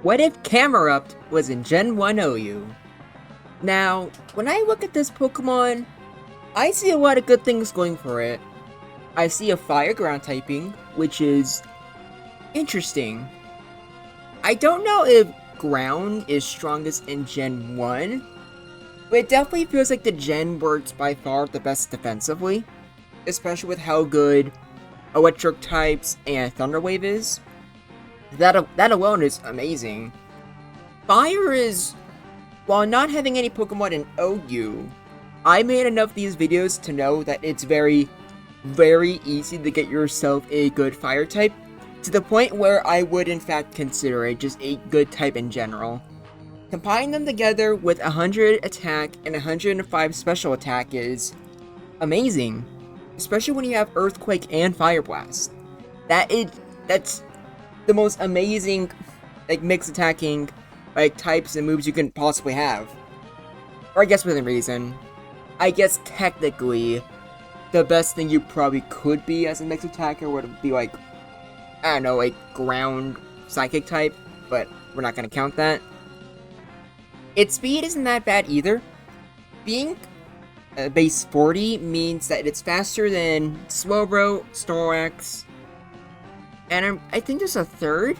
What if CAMERUPT was in Gen 1 OU? Now, when I look at this Pokemon, I see a lot of good things going for it. I see a Fire Ground typing, which is interesting. I don't know if Ground is strongest in Gen 1, but it definitely feels like the Gen where it's by far the best defensively, especially with how good Electric types and Thunder Wave is. That alone is amazing. Fire is, while not having any Pokemon in OU, I made enough of these videos to know that it's very, very easy to get yourself a good Fire type, to the point where I would in fact consider it just a good type in general. Combining them together with 100 attack and 105 special attack is amazing, especially when you have Earthquake and Fire Blast. That's the most amazing mixed attacking types and moves you can possibly have. Or I guess within reason. I guess technically the best thing you probably could be as a mixed attacker would be I don't know, ground psychic type, but we're not gonna count that. Its speed isn't that bad either. Being base 40 means that it's faster than Slowbro, Snorlax, and I think there's a third?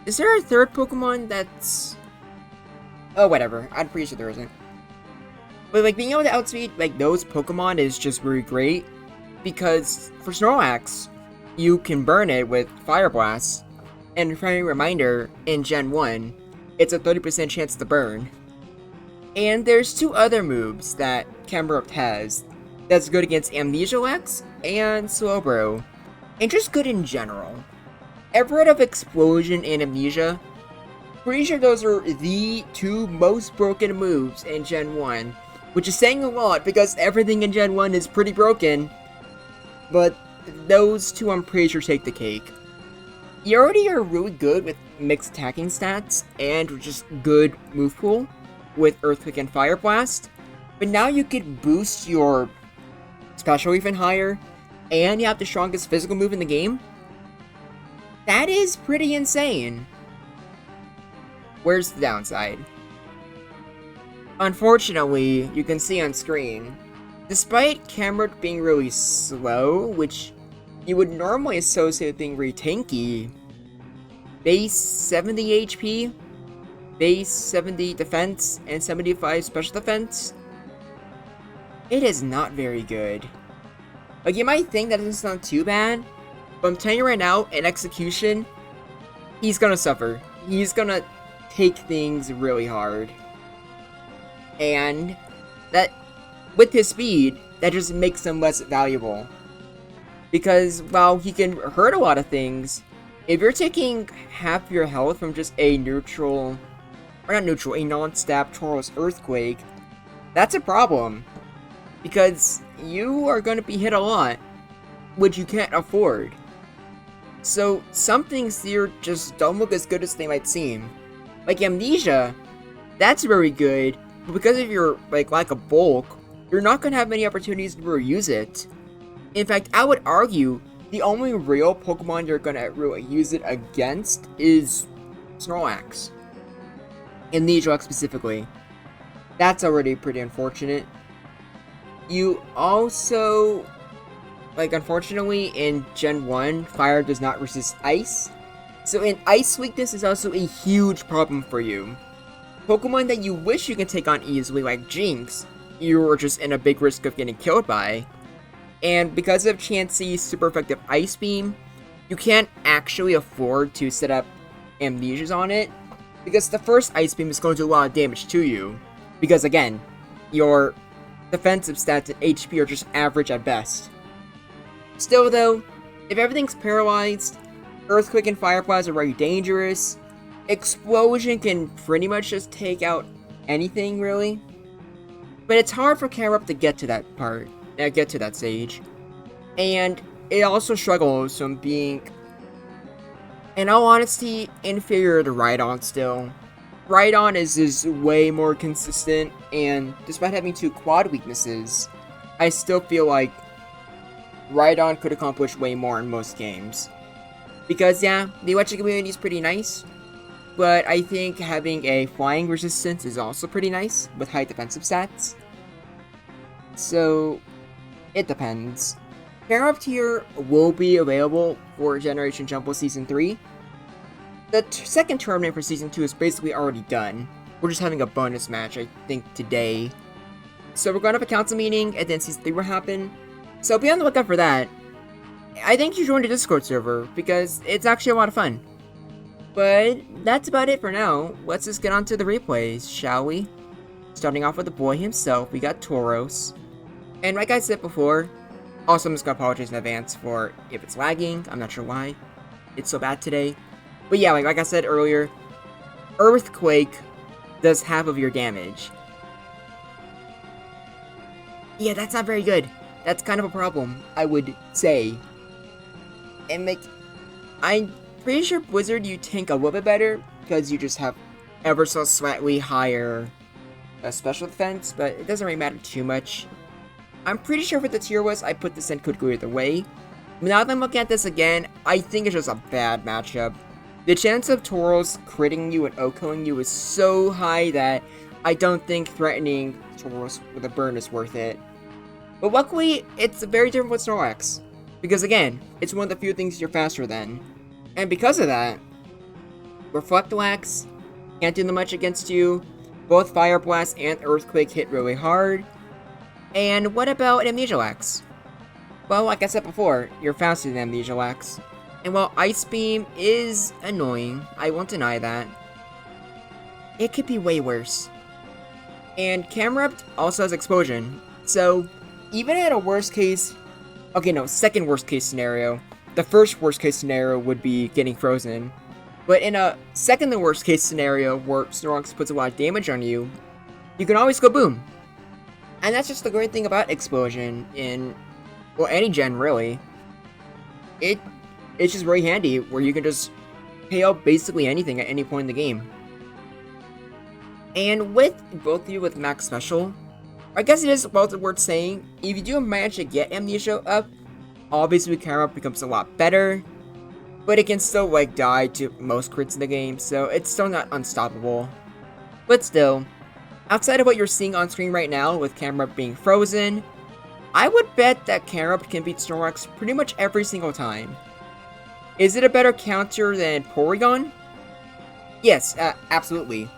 Is there a third Pokemon that's... Oh, whatever. I'm pretty sure there isn't. But, being able to outspeed, those Pokemon is just really great. Because, for Snorlax, you can burn it with Fire Blast. And, friendly reminder, in Gen 1, it's a 30% chance to burn. And there's two other moves that CAMERUPT has that's good against Amnesialax and Slowbro. And just good in general. Ever heard of Explosion and Amnesia? Pretty sure those are the two most broken moves in Gen 1, which is saying a lot because everything in Gen 1 is pretty broken, but those two I'm pretty sure take the cake. You already are really good with mixed attacking stats and just good move pool with Earthquake and Fire Blast, but now you could boost your special even higher, and you have the strongest physical move in the game. That is pretty insane. Where's the downside? Unfortunately, you can see on screen, despite CAMERUPT being really slow, which you would normally associate with being really tanky, base 70 HP, base 70 defense, and 75 special defense, it is not very good. You might think that doesn't sound too bad, but I'm telling you right now, in execution, he's gonna suffer. He's gonna take things really hard. And that, with his speed, that just makes him less valuable. Because while he can hurt a lot of things, if you're taking half your health from just a neutral, or not neutral, a non-stab Tauros Earthquake, that's a problem. Because you are gonna be hit a lot, which you can't afford. So, some things here just don't look as good as they might seem. Amnesia, that's very good, but because of your, lack of bulk, you're not gonna have many opportunities to use it. In fact, I would argue, the only real Pokemon you're gonna really use it against is Snorlax. Amnesia specifically. That's already pretty unfortunate. You also... unfortunately, in Gen 1, Fire does not resist Ice. So an Ice weakness is also a huge problem for you. Pokemon that you wish you can take on easily, like Jinx, you are just in a big risk of getting killed by. And because of Chansey's super effective Ice Beam, you can't actually afford to set up Amnesias on it, because the first Ice Beam is going to do a lot of damage to you. Because again, your defensive stats and HP are just average at best. Still though, if everything's paralyzed, Earthquake and Fire Blast are very dangerous. Explosion can pretty much just take out anything, really. But it's hard for CAMERUPT to get to that part, get to that stage. And it also struggles from being, in all honesty, inferior to Rhydon still. Rhydon is way more consistent, and despite having two quad weaknesses, I still feel like Rhydon could accomplish way more in most games. Because, yeah, the electric community is pretty nice, but I think having a flying resistance is also pretty nice with high defensive stats. So, it depends. CAMERUPT here will be available for Generation Jumble Season 3. The second tournament for Season 2 is basically already done. We're just having a bonus match, I think, today. So we're going to have a council meeting, and then Season 3 will happen. So be on the lookout for that. I think you join the Discord server, because it's actually a lot of fun. But that's about it for now. Let's just get on to the replays, shall we? Starting off with the boy himself, we got Tauros. And like I said before, also I'm just gonna apologize in advance for if it's lagging. I'm not sure why it's so bad today. But yeah, like I said earlier, Earthquake does half of your damage. Yeah, that's not very good. That's kind of a problem, I would say. And I'm pretty sure Blizzard, you tank a little bit better, because you just have ever so slightly higher special defense, but it doesn't really matter too much. I'm pretty sure for the tier list, I put this in could go either way. Now that I'm looking at this again, I think it's just a bad matchup. The chance of Tauros critting you and OHKOing you is so high that I don't think threatening Tauros with a burn is worth it. But luckily, it's very different with Snorlax, because again, it's one of the few things you're faster than. And because of that, Reflectalax can't do much against you. Both Fire Blast and Earthquake hit really hard. And what about Amnesialax? Well, like I said before, you're faster than Amnesialax. And while Ice Beam is annoying, I won't deny that, it could be way worse. And CAMERUPT also has Explosion, so even at a worst case, second worst case scenario, the first worst case scenario would be getting frozen. But in a second to worst case scenario where Snorlax puts a lot of damage on you, you can always go boom. And that's just the great thing about Explosion in, well, any gen really. It's just very handy where you can just pay out basically anything at any point in the game. And with both of you with max special, I guess it is both worth saying, if you do manage to get Amnesia up, obviously CAMERUPT becomes a lot better, but it can still die to most crits in the game, so it's still not unstoppable. But still, outside of what you're seeing on screen right now with CAMERUPT being frozen, I would bet that CAMERUPT can beat Snorlax pretty much every single time. Is it a better counter than Porygon? Yes, absolutely.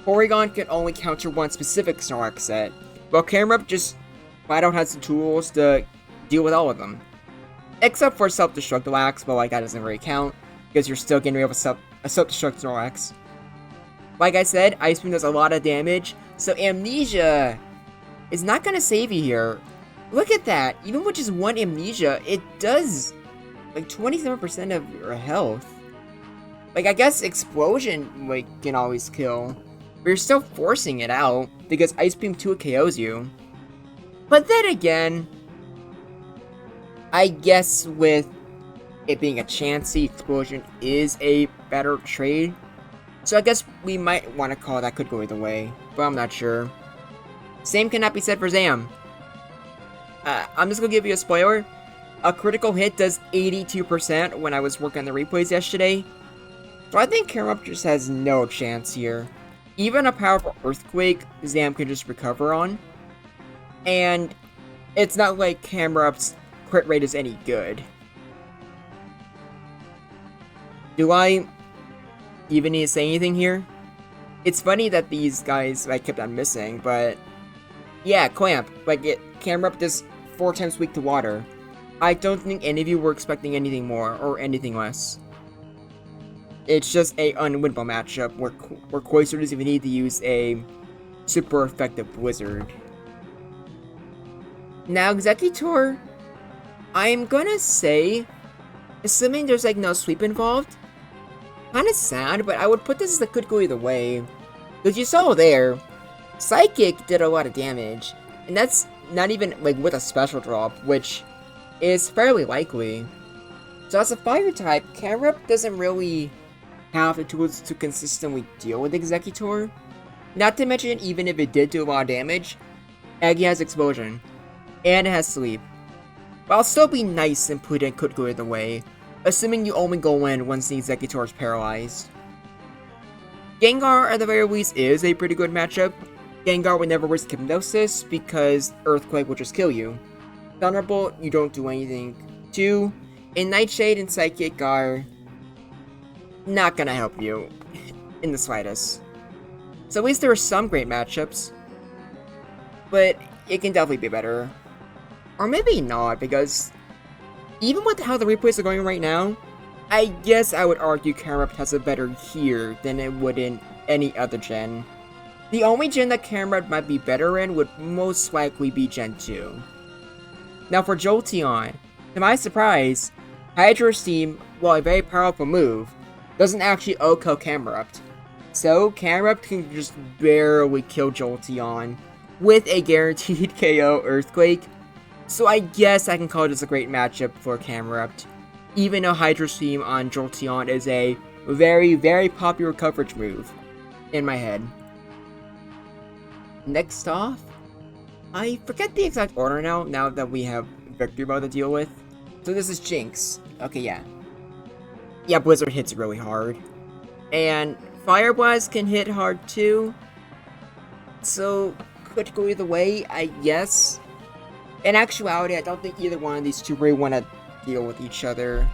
Porygon can only counter one specific Snorlax set, while CAMERUPT just flat out has the tools to deal with all of them. Except for Self-Destructalax, but that doesn't really count, because you're still getting rid of a Self-Destruct Snorlax. Like I said, Ice Beam does a lot of damage, so Amnesia is not going to save you here. Look at that, even with just one Amnesia, it does 27% of your health. I guess Explosion can always kill, but you're still forcing it out, because Ice Beam 2 KOs you. But then again, I guess with it being a Chansey, Explosion is a better trade. So I guess we might want to call that could go either way, but I'm not sure. Same cannot be said for Zam. I'm just going to give you a spoiler. A critical hit does 82% when I was working on the replays yesterday. So I think CAMERUPT just has no chance here. Even a powerful Earthquake, Zam can just recover on. And it's not like CAMERUPT's crit rate is any good. Do I even need to say anything here? It's funny that these guys kept on missing, but yeah, Clamp, CAMERUPT is 4 times weak to water. I don't think any of you were expecting anything more or anything less. It's just a unwinnable matchup where Cloyster doesn't even need to use a super effective Blizzard. Now, Executor, I'm gonna say, assuming there's no sweep involved, kinda sad, but I would put this as a could go either way. Because you saw there, Psychic did a lot of damage, and that's not even with a special drop, which is fairly likely. So as a fire type, CAMERUPT doesn't really have the tools to consistently deal with Executor. Not to mention, even if it did do a lot of damage, Aggie has Explosion, and it has Sleep. But I'll still be nice and put in could go either way, assuming you only go in once the Executor is paralyzed. Gengar, at the very least, is a pretty good matchup. Gengar would never risk Hypnosis because Earthquake will just kill you. Thunderbolt, you don't do anything to. And Nightshade and Psychic are not gonna help you in the slightest. So at least there are some great matchups, but it can definitely be better. Or maybe not, because even with how the replays are going right now, I guess I would argue CAMERUPT has a better here than it would in any other gen. The only gen that CAMERUPT might be better in would most likely be Gen 2. Now for Jolteon, to my surprise, Hydro Steam, while a very powerful move, doesn't actually OHKO CAMERUPT. So CAMERUPT can just barely kill Jolteon with a guaranteed KO Earthquake. So I guess I can call this a great matchup for CAMERUPT, even though Hydro Steam on Jolteon is a very, very popular coverage move in my head. Next off, I forget the exact order now that we have Victory Bell to deal with. So this is Jinx. Okay, yeah. Yeah, Blizzard hits really hard. And Fire Blast can hit hard too. So, could go either way, I guess. In actuality, I don't think either one of these two really want to deal with each other.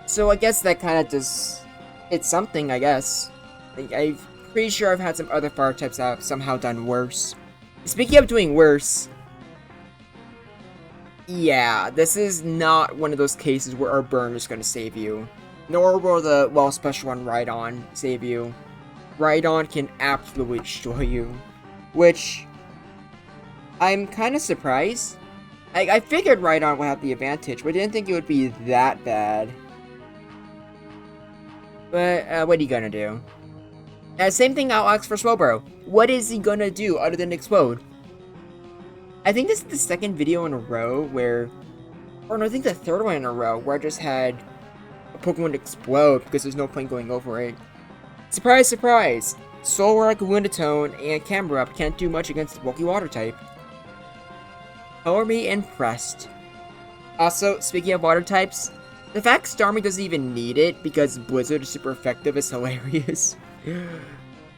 So I guess that kind of just... it's something, I guess. I'm pretty sure I've had some other fire types that have somehow done worse. Speaking of doing worse... yeah, this is not one of those cases where our burn is going to save you. Nor will the, well, special one Rhydon save you. Rhydon can absolutely destroy you. Which... I'm kind of surprised. I figured Rhydon would have the advantage, but I didn't think it would be that bad. But, what are you gonna do? Same thing I'll ask for Slowbro. What is he gonna do other than explode? I think this is the second video in a row where... or no, I think the third one in a row where I just had a Pokemon explode because there's no point going over it. Surprise, surprise! Solrock, Lunatone, and CAMERUPT can't do much against the bulky water type. Color me impressed. Also, speaking of water types, the fact Starmie doesn't even need it because Blizzard is super effective is hilarious.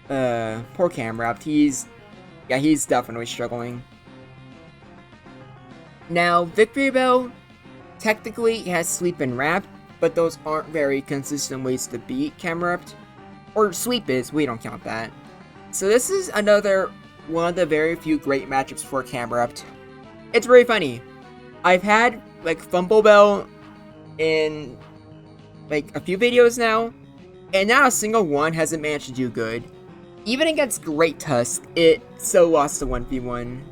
Poor CAMERUPT, he's definitely struggling. Now, Victory Bell technically has Sleep and Wrap, but those aren't very consistent ways to beat CAMERUPT. Or Sleep is, we don't count that. So this is another one of the very few great matchups for CAMERUPT. It's very funny. I've had, like, Fumble Bell in, like, a few videos now, and not a single one hasn't managed to do good. Even against Great Tusk, it so lost the 1v1.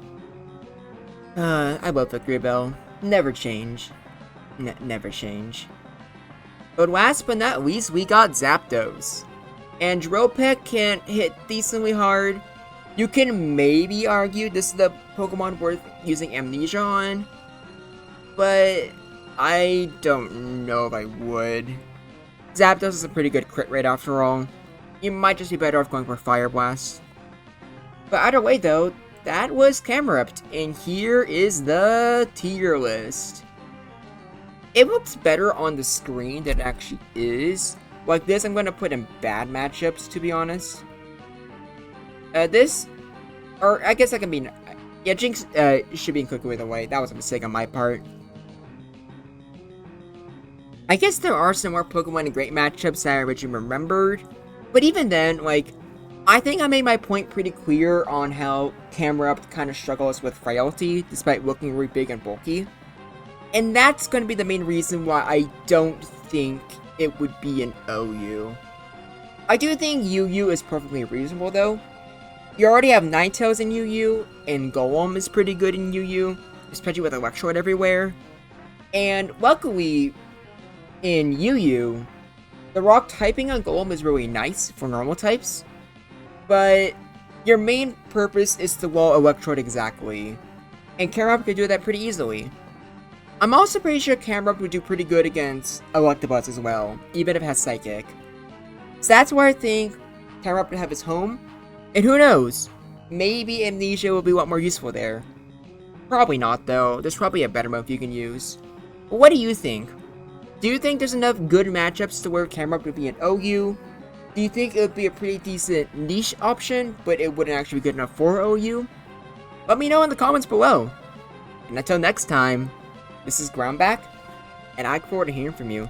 I love Victory Bell. Never change. Never change. But last but not least, we got Zapdos. And Drill Peck can hit decently hard. You can maybe argue this is the Pokemon worth using Amnesia on, but I don't know if I would. Zapdos is a pretty good crit rate after all. You might just be better off going for Fire Blast. But either way though, that was CAMERUPT, and here is the tier list. It looks better on the screen than it actually is. Like this, I'm going to put in bad matchups, to be honest. Or I guess I can be... yeah, Jinx should be included either way. That was a mistake on my part. I guess there are some more Pokemon in great matchups that I originally remembered. But even then, like, I think I made my point pretty clear on how CAMERUPT kind of struggles with frailty, despite looking really big and bulky. And that's going to be the main reason why I don't think it would be an OU. I do think UU is perfectly reasonable though. You already have Ninetales in UU, and Golem is pretty good in UU, especially with Electrode everywhere. And luckily, in UU, the rock typing on Golem is really nice for normal types, but your main purpose is to wall Electrode exactly, and CAMERUPT could do that pretty easily. I'm also pretty sure CAMERUPT would do pretty good against Electabuzz as well, even if it has Psychic. So that's where I think CAMERUPT would have his home, and who knows, maybe Amnesia will be a lot more useful there. Probably not though, there's probably a better move you can use. But what do you think? Do you think there's enough good matchups to where CAMERUPT would be an OU? Do you think it would be a pretty decent niche option, but it wouldn't actually be good enough for OU? Let me know in the comments below. And until next time, this is Groundback, and I look forward to hearing from you.